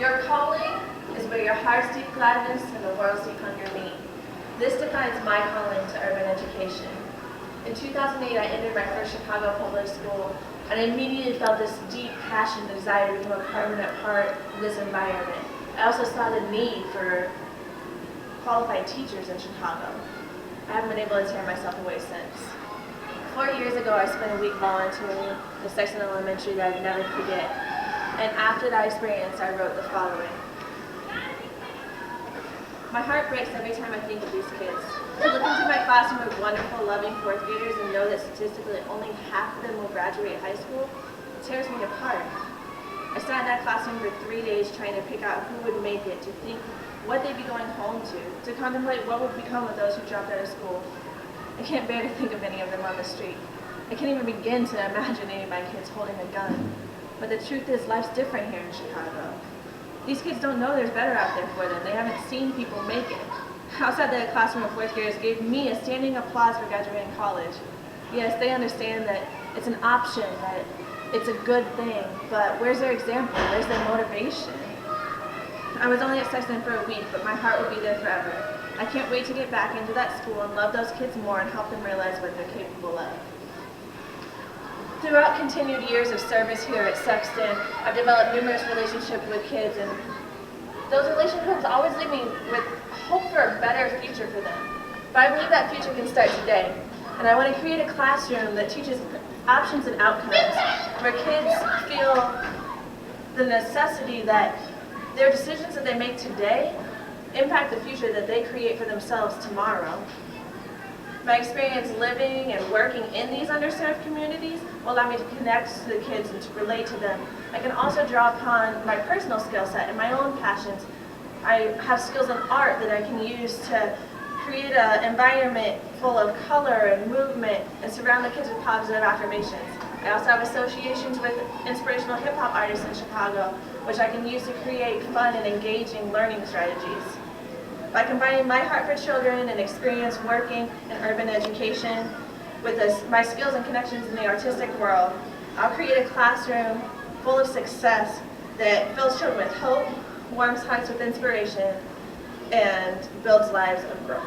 Your calling is where your heart seek gladness and the world seek hunger meet. This defines my calling to urban education. In 2008, I entered my first Chicago public school, and I immediately felt this deep passion and desire to become a permanent part of this environment. I also saw the need for qualified teachers in Chicago. I haven't been able to tear myself away since. 4 years ago, I spent a week volunteering in Sexton Elementary that I'd never forget. And after that experience, I wrote the following. My heart breaks every time I think of these kids. To look into my classroom of wonderful, loving fourth graders and know that statistically only half of them will graduate high school tears me apart. I sat in that classroom for 3 days trying to pick out who would make it, to think what they'd be going home to contemplate what would become of those who dropped out of school. I can't bear to think of any of them on the street. I can't even begin to imagine any of my kids holding a gun. But the truth is, life's different here in Chicago. These kids don't know there's better out there for them. They haven't seen people make it. Outside the classroom of fourth graders gave me a standing applause for graduating college. Yes, they understand that it's an option, that it's a good thing, but where's their example? Where's their motivation? I was only at Sexton for a week, but my heart will be there forever. I can't wait to get back into that school and love those kids more and help them realize what they're capable of. Throughout continued years of service here at Sexton, I've developed numerous relationships with kids, and those relationships always leave me with hope for a better future for them. But I believe that future can start today, and I want to create a classroom that teaches options and outcomes, where kids feel the necessity that their decisions that they make today impact the future that they create for themselves tomorrow. My experience living and working in these underserved communities will allow me to connect to the kids and to relate to them. I can also draw upon my personal skill set and my own passions. I have skills in art that I can use to create an environment full of color and movement and surround the kids with positive affirmations. I also have associations with inspirational hip-hop artists in Chicago, which I can use to create fun and engaging learning strategies. By combining my heart for children and experience working in urban education with my skills and connections in the artistic world, I'll create a classroom full of success that fills children with hope, warms hearts with inspiration, and builds lives of growth.